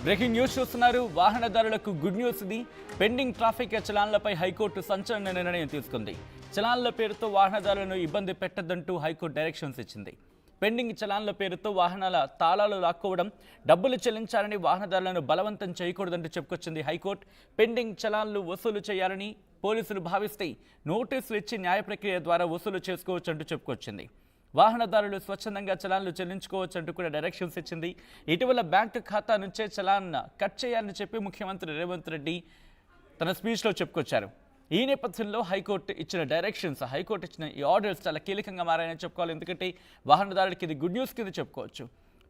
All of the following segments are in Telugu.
బ్రేకింగ్ న్యూస్ చూస్తున్నారు. వాహనదారులకు గుడ్ న్యూస్ ఇది. పెండింగ్ ట్రాఫిక్ చలాన్లపై హైకోర్టు సంచలన నిర్ణయం తీసుకుంది. చలాన్ల పేరుతో వాహనదారులను ఇబ్బంది పెట్టొద్దంటూ హైకోర్టు డైరెక్షన్స్ ఇచ్చింది. పెండింగ్ చలాన్ల పేరుతో వాహనాల తాళాలు లాక్కోవడం, డబ్బులు చెల్లించాలని వాహనదారులను బలవంతం చేయకూడదంటూ చెప్పుకొచ్చింది హైకోర్టు. పెండింగ్ చలాన్లు వసూలు చేయాలని పోలీసులు భావిస్తే నోటీసులు ఇచ్చి న్యాయ ప్రక్రియ ద్వారా వసూలు చేసుకోవచ్చంటూ చెప్పుకొచ్చింది. వాహనదారులు స్వచ్ఛందంగా చలాన్లు చెల్లించుకోవచ్చంటూ కూడా డైరెక్షన్స్ ఇచ్చింది. ఇటీవల బ్యాంకు ఖాతా నుంచే చలాన్ కట్ చేయాలని చెప్పి ముఖ్యమంత్రి రేవంత్ రెడ్డి తన స్పీచ్లో చెప్పుకొచ్చారు. ఈ నేపథ్యంలో హైకోర్టు ఇచ్చిన డైరెక్షన్స్, హైకోర్టు ఇచ్చిన ఈ ఆర్డర్స్ చాలా కీలకంగా మారాయని చెప్పుకోవాలి. ఎందుకంటే వాహనదారులకి ఇది గుడ్ న్యూస్ కింద చెప్పుకోవచ్చు.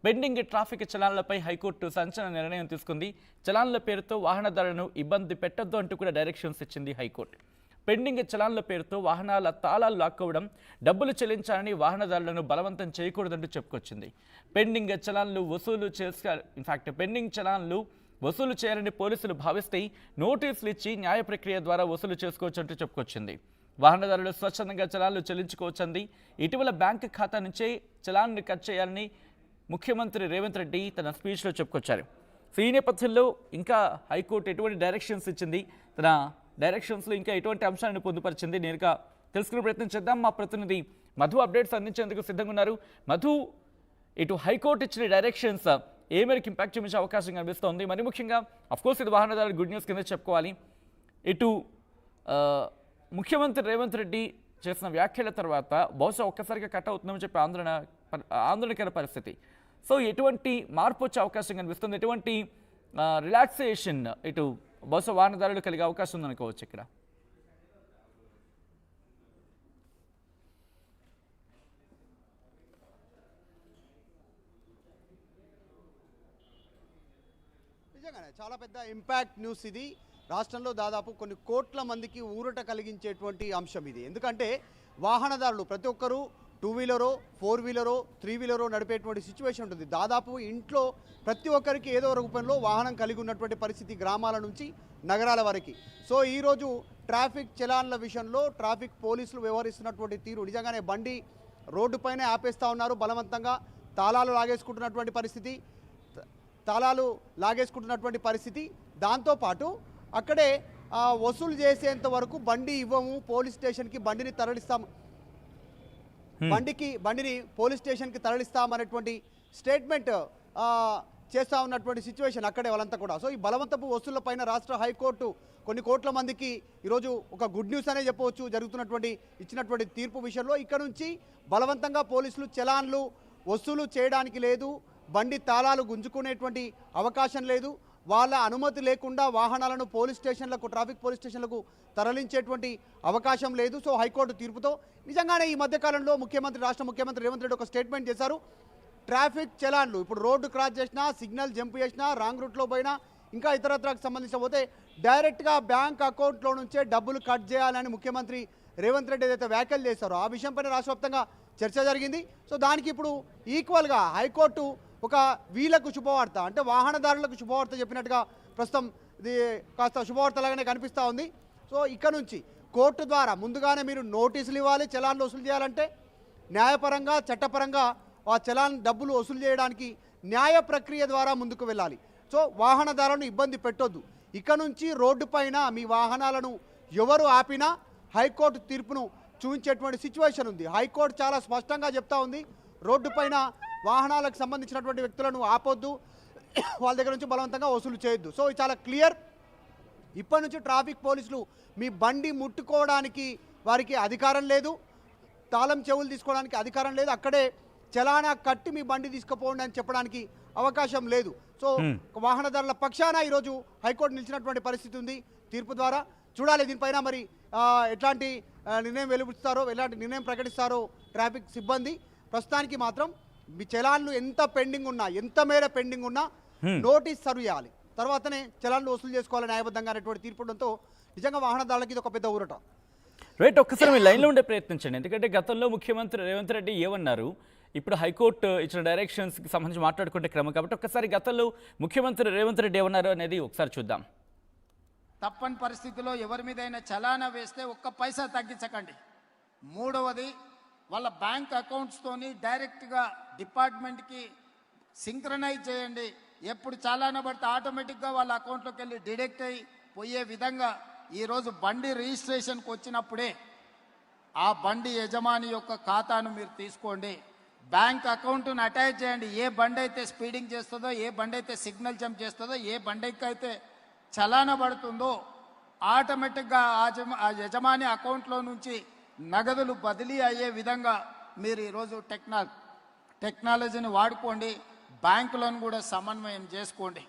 పెండింగ్ ట్రాఫిక్ చలాన్లపై హైకోర్టు సంచలన నిర్ణయం తీసుకుంది. చలాన్ల పేరుతో వాహనదారులను ఇబ్బంది పెట్టొద్దు అంటూ కూడా డైరెక్షన్స్ ఇచ్చింది హైకోర్టు. పెండింగ్ చలాన్ల పేరుతో వాహనాల తాళాలు లాక్కోవడం, డబ్బులు చెల్లించాలని వాహనదారులను బలవంతం చేయకూడదంటూ చెప్పుకొచ్చింది. పెండింగ్ చలాన్లు వసూలు చేయాలని పోలీసులు భావిస్తే నోటీసులు ఇచ్చి న్యాయ ప్రక్రియ ద్వారా వసూలు చేసుకోవచ్చంటూ చెప్పుకొచ్చింది. వాహనదారులు స్వచ్ఛందంగా చలాన్లు చెల్లించుకోవచ్చంది. ఇటీవల బ్యాంకు ఖాతా నుంచే చలాన్ను కట్ చేయాలని ముఖ్యమంత్రి రేవంత్ రెడ్డి తన స్పీచ్లో చెప్పుకొచ్చారు. సో ఈ నేపథ్యంలో ఇంకా హైకోర్టు ఎటువంటి డైరెక్షన్స్ ఇచ్చింది, తన డైరెక్షన్స్లో ఇంకా ఎటువంటి అంశాలను పొందుపరిచింది, నేరుగా తెలుసుకునే ప్రయత్నం చేద్దాం. మా ప్రతినిధి మధు అప్డేట్స్ అందించేందుకు సిద్ధంగా ఉన్నారు. మధు, ఇటు హైకోర్టు ఇచ్చిన డైరెక్షన్స్ ఏ మేరకు ఇంపాక్ట్ చూపించే అవకాశం కనిపిస్తోంది? మరి ముఖ్యంగా అఫ్కోర్స్ ఇది వాహనదారుల గుడ్ న్యూస్ కింద చెప్పుకోవాలి. ఇటు ముఖ్యమంత్రి రేవంత్ రెడ్డి చేసిన వ్యాఖ్యల తర్వాత బహుశా ఒక్కసారిగా కట్ అవుతుందని చెప్పి ఆందోళనకర పరిస్థితి. సో ఎటువంటి మార్పు వచ్చే అవకాశం కనిపిస్తుంది? ఎటువంటి రిలాక్సేషన్ ఇటు బహుశా వాహనదారులు కలిగే అవకాశం ఉందనుకోవచ్చు ఇక్కడ? నిజంగానే చాలా పెద్ద ఇంపాక్ట్ న్యూస్ ఇది. రాష్ట్రంలో దాదాపు కొన్ని కోట్ల మందికి ఊరట కలిగించేటువంటి అంశం ఇది. ఎందుకంటే వాహనదారులు ప్రతి ఒక్కరూ 2 వీలరో 4 వీలరో 3 వీలరో నడిపేటువంటి సిచ్యువేషన్ ఉంటుంది. దాదాపు ఇంట్లో ప్రతి ఒక్కరికి ఏదో రూపంలో వాహనం కలిగి ఉన్నటువంటి పరిస్థితి, గ్రామాల నుంచి నగరాల వరకు. సో ఈరోజు ట్రాఫిక్ చలాన్ల విషయంలో ట్రాఫిక్ పోలీసులు వ్యవహరిస్తున్నటువంటి తీరు నిజంగానే బండి రోడ్డుపైనే ఆపేస్తూ ఉన్నారు. బలవంతంగా తాళాలు లాగేసుకుంటున్నటువంటి పరిస్థితి. దాంతోపాటు అక్కడే వసూలు చేసేంత వరకు బండి ఇవ్వము, పోలీస్ స్టేషన్కి బండిని తరలిస్తాము, బండిని పోలీస్ స్టేషన్కి తరలిస్తామనేటువంటి స్టేట్మెంట్ చేస్తూ ఉన్నటువంటి సిచ్యువేషన్ అక్కడే వాళ్ళంతా కూడా. సో ఈ బలవంతపు వసూళ్లపైన రాష్ట్ర హైకోర్టు కొన్ని కోట్ల మందికి ఈరోజు ఒక గుడ్ న్యూస్ అనే చెప్పవచ్చు. ఇచ్చినటువంటి తీర్పు విషయంలో ఇక్కడ నుంచి బలవంతంగా పోలీసులు చలాన్లు వసూలు చేయడానికి లేదు, బండి తాళాలు గుంజుకునేటువంటి అవకాశం లేదు, వాళ్ళ అనుమతి లేకుండా వాహనాలను ట్రాఫిక్ పోలీస్ స్టేషన్లకు తరలించేటువంటి అవకాశం లేదు. సో హైకోర్టు తీర్పుతో నిజంగానే ఈ మధ్యకాలంలో రాష్ట్ర ముఖ్యమంత్రి రేవంత్ రెడ్డి ఒక స్టేట్మెంట్ చేశారు. ట్రాఫిక్ చలాన్లు ఇప్పుడు రోడ్డు క్రాస్ చేసినా, సిగ్నల్ జంప్ చేసినా, రాంగ్ రూట్లో పోయినా, ఇంకా ఇతరత్రకు సంబంధించిన పోతే డైరెక్ట్గా బ్యాంక్ అకౌంట్లో నుంచే డబ్బులు కట్ చేయాలని ముఖ్యమంత్రి రేవంత్ రెడ్డి ఏదైతే వ్యాఖ్యలు చేశారో ఆ విషయంపైన రాష్ట్ర వ్యాప్తంగా చర్చ జరిగింది. సో దానికి ఇప్పుడు ఈక్వల్గా హైకోర్టు ఒక వీళ్ళకు శుభవార్త, అంటే వాహనదారులకు శుభవార్త చెప్పినట్టుగా ప్రస్తుతం ఇది కాస్త శుభవార్తలాగానే కనిపిస్తూ ఉంది. సో ఇక్కడ నుంచి కోర్టు ద్వారా ముందుగానే మీరు నోటీసులు ఇవ్వాలి, చలాన్లు వసూలు చేయాలంటే న్యాయపరంగా చట్టపరంగా ఆ చలాన్ డబ్బులు వసూలు చేయడానికి న్యాయ ప్రక్రియ ద్వారా ముందుకు వెళ్ళాలి. సో వాహనదారులను ఇబ్బంది పెట్టొద్దు. ఇక్కడ నుంచి రోడ్డు పైన మీ వాహనాలను ఎవరు ఆపినా హైకోర్టు తీర్పును చూపించేటువంటి సిచ్యువేషన్ ఉంది. హైకోర్టు చాలా స్పష్టంగా చెప్తా ఉంది, రోడ్డు పైన వాహనాలకు సంబంధించినటువంటి వ్యక్తులను ఆపొద్దు, వాళ్ళ దగ్గర నుంచి బలవంతంగా వసూలు చేయొద్దు. సో ఇది చాలా క్లియర్. ఇప్పటి నుంచి ట్రాఫిక్ పోలీసులు మీ బండి ముట్టుకోవడానికి వారికి అధికారం లేదు, తాళం చెవులు తీసుకోవడానికి అధికారం లేదు, అక్కడే చలానా కట్టి మీ బండి తీసుకుపోండి అని చెప్పడానికి అవకాశం లేదు. సో వాహనదారుల పక్షాన ఈరోజు హైకోర్టు నిలిచినటువంటి పరిస్థితి ఉంది తీర్పు ద్వారా. చూడాలి దీనిపైన మరి ఎట్లాంటి నిర్ణయం వెలువరిస్తారో, ఎలాంటి నిర్ణయం ప్రకటిస్తారో ట్రాఫిక్ సిబ్బంది. ప్రస్తుతానికి మాత్రం మీ చలాన్లు ఎంత మేర పెండింగ్ ఉన్నా నోటీస్ సర్వ్ చేయాలి, తర్వాతనే చలాన్లు వసూలు చేసుకోవాలి న్యాయబద్ధంగా అనేటువంటి తీర్పుడంతో నిజంగా వాహనదారులకి ఇది ఒక పెద్ద ఊరట. రైట్, ఒక్కసారి మీ లైన్లో ఉండే ప్రయత్నించండి. ఎందుకంటే గతంలో ముఖ్యమంత్రి రేవంత్ రెడ్డి ఏమన్నారు, ఇప్పుడు హైకోర్టు ఇచ్చిన డైరెక్షన్స్కి సంబంధించి మాట్లాడుకుంటే క్రమం కాబట్టి ఒక్కసారి గతంలో ముఖ్యమంత్రి రేవంత్ రెడ్డి ఏమన్నారు అనేది ఒకసారి చూద్దాం. తప్పని పరిస్థితిలో ఎవరి మీదైనా చలానా వేస్తే ఒక్క పైసా తగ్గించకండి. మూడవది, వాళ్ళ బ్యాంక్ అకౌంట్స్తోని డైరెక్ట్గా డిపార్ట్మెంట్కి సింక్రనైజ్ చేయండి. ఎప్పుడు చాలాన పడితే ఆటోమేటిక్గా వాళ్ళ అకౌంట్లోకి వెళ్ళి డిడక్ట్ అయ్యి పోయే విధంగా ఈరోజు బండి రిజిస్ట్రేషన్కి వచ్చినప్పుడే ఆ బండి యజమాని యొక్క ఖాతాను మీరు తీసుకోండి, బ్యాంక్ అకౌంట్ను అటాచ్ చేయండి. ఏ బండి అయితే స్పీడింగ్ చేస్తుందో, ఏ బండి అయితే సిగ్నల్ జంప్ చేస్తుందో, ఏ బండికి అయితే చలాన పడుతుందో ఆటోమేటిక్గా ఆ యజమాని అకౌంట్లో నుంచి నగదులు బదిలీ అయ్యే విధంగా మీరు ఈరోజు టెక్నాలజీని వాడుకోండి. బ్యాంకులను కూడా సమన్వయం చేసుకోండి.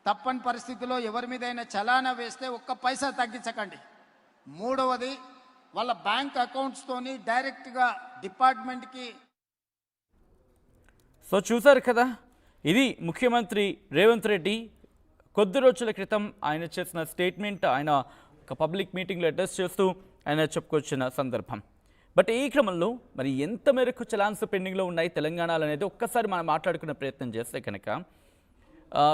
తప్పని పరిస్థితిలో ఎవరి మీదైనా చలానా వేస్తే ఒక్క పైసా తగ్గించకండి. మూడవది, వాళ్ళ బ్యాంక్ అకౌంట్స్తోని డైరెక్ట్గా డిపార్ట్మెంట్కి. సో చూసారు కదా, ఇది ముఖ్యమంత్రి రేవంత్ రెడ్డి కొద్ది రోజుల క్రితం ఆయన చేసిన స్టేట్మెంట్. ఆయన ఒక పబ్లిక్ మీటింగ్లో అడ్రస్ చేస్తూ ఆయన చెప్పుకొచ్చిన సందర్భం. బట్ ఈ క్రమంలో మరి ఎంత మేరకు చలాన్స్ పెండింగ్లో ఉన్నాయి తెలంగాణలో అనేది ఒక్కసారి మనం మాట్లాడుకునే ప్రయత్నం చేస్తే కనుక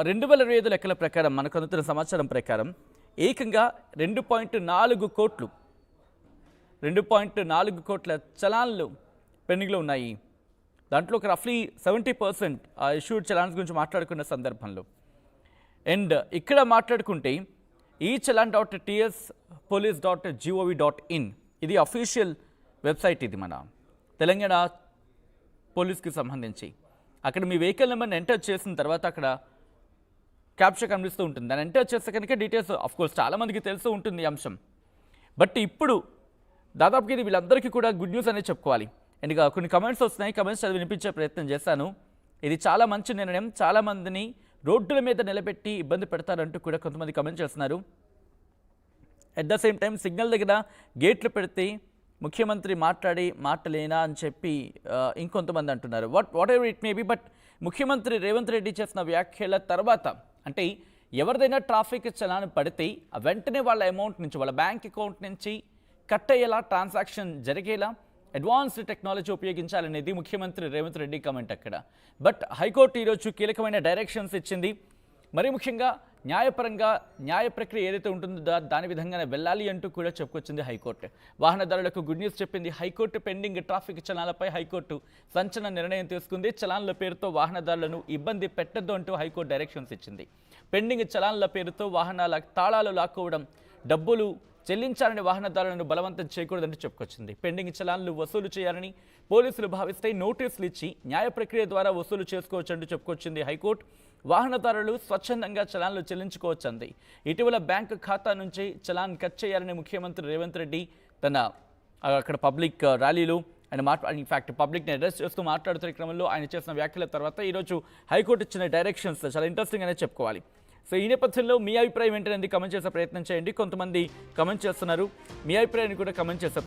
2025 లెక్కల ప్రకారం మనకు అందుతున్న సమాచారం ప్రకారం ఏకంగా 2.4 కోట్ల చలాన్లు పెండింగ్లో ఉన్నాయి. దాంట్లో ఒక రఫ్లీ 70% ఆ ఇష్యూడ్ చలాన్స్ గురించి మాట్లాడుకున్న సందర్భంలో. అండ్ ఇక్కడ మాట్లాడుకుంటే ఈ challan.ts.police.gov.in ఇది అఫీషియల్ వెబ్సైట్. ఇది మన తెలంగాణ పోలీస్కి సంబంధించి. అక్కడ మీ వెహికల్ నెంబర్ని ఎంటర్ చేసిన తర్వాత అక్కడ క్యాప్చర్ కనిపిస్తూ ఉంటుంది. దాన్ని ఎంటర్ చేస్తే కనుక డీటెయిల్స్ ఆఫ్కోర్స్ చాలామందికి తెలుస్తూ ఉంటుంది ఈ అంశం. బట్ ఇప్పుడు దాదాపుగా ఇది వీళ్ళందరికీ కూడా గుడ్ న్యూస్ అనేది చెప్పుకోవాలి. అండ్ ఇక కొన్ని కమెంట్స్ వస్తున్నాయి, కమెంట్స్ చదివి వినిపించే ప్రయత్నం చేశాను. ఇది చాలా మంచి నిర్ణయం, చాలామందిని రోడ్డుల మీద నిలబెట్టి ఇబ్బంది పెడతారంటూ కూడా కొంతమంది కమెంట్ చేస్తున్నారు. At the same time signal దగ్గర గేట్లు పెడితే ముఖ్యమంత్రి మాటలేనా అని చెప్పి ఇంకొంతమంది అంటున్నారు. What ever it may be. But ముఖ్యమంత్రి రేవంత్ రెడ్డి చేసిన వ్యాఖ్యల తర్వాత అంటే ఎవరిదైనా ట్రాఫిక్ చలాన్ పడితే వెంటనే వాళ్ళ అమౌంట్ నుంచి, వాళ్ళ బ్యాంక్ అకౌంట్ నుంచి కట్ అయ్యేలా, ట్రాన్సాక్షన్ జరిగేలా అడ్వాన్స్డ్ టెక్నాలజీ ఉపయోగించాలనేది ముఖ్యమంత్రి రేవంత్ రెడ్డి కమెంట్ అక్కడ. బట్ హైకోర్టు ఈరోజు కీలకమైన డైరెక్షన్స్ ఇచ్చింది. మరీ ముఖ్యంగా న్యాయపరంగా న్యాయ ప్రక్రియ ఏదైతే ఉంటుందో దాని విధంగానే వెళ్ళాలి అంటూ కూడా చెప్పుకొచ్చింది హైకోర్టు. వాహనదారులకు గుడ్ న్యూస్ చెప్పింది హైకోర్టు. పెండింగ్ ట్రాఫిక్ చలాన్లపై హైకోర్టు సంచలన నిర్ణయం తీసుకుంది. చలాన్ల పేరుతో వాహనదారులను ఇబ్బంది పెట్టద్దు అంటూ హైకోర్టు డైరెక్షన్స్ ఇచ్చింది. పెండింగ్ చలాన్ల పేరుతో వాహనాల తాళాలు లాక్కోవడం, డబ్బులు చెల్లించాలని వాహనదారులను బలవంతం చేయకూడదంటూ చెప్పుకొచ్చింది. పెండింగ్ చలాన్లు వసూలు చేయాలని పోలీసులు భావిస్తే నోటీసులు ఇచ్చి న్యాయ ప్రక్రియ ద్వారా వసూలు చేసుకోవచ్చంటూ చెప్పుకొచ్చింది హైకోర్టు. వాహనదారులు స్వచ్ఛందంగా చలాన్లు చెల్లించుకోవచ్చంది. ఇటీవల బ్యాంకు ఖాతా నుంచి చలాన్ కట్ చేయాలని ముఖ్యమంత్రి రేవంత్ రెడ్డి తన అక్కడ పబ్లిక్ ర్యాలీలో ఆయన ఇన్ఫ్యాక్ట్ పబ్లిక్ని అడ్రస్ చేస్తూ మాట్లాడుతున్న క్రమంలో ఆయన చేసిన వ్యాఖ్యల తర్వాత ఈరోజు హైకోర్టు ఇచ్చిన డైరెక్షన్స్ చాలా ఇంట్రెస్టింగ్ అనే చెప్పుకోవాలి. సో ఈ నేపథ్యంలో మీ అభిప్రాయం ఏంటనేది కమెంట్ చేసే ప్రయత్నం చేయండి. కొంతమంది కమెంట్ చేస్తున్నారు, మీ అభిప్రాయాన్ని కూడా కమెంట్ చేసే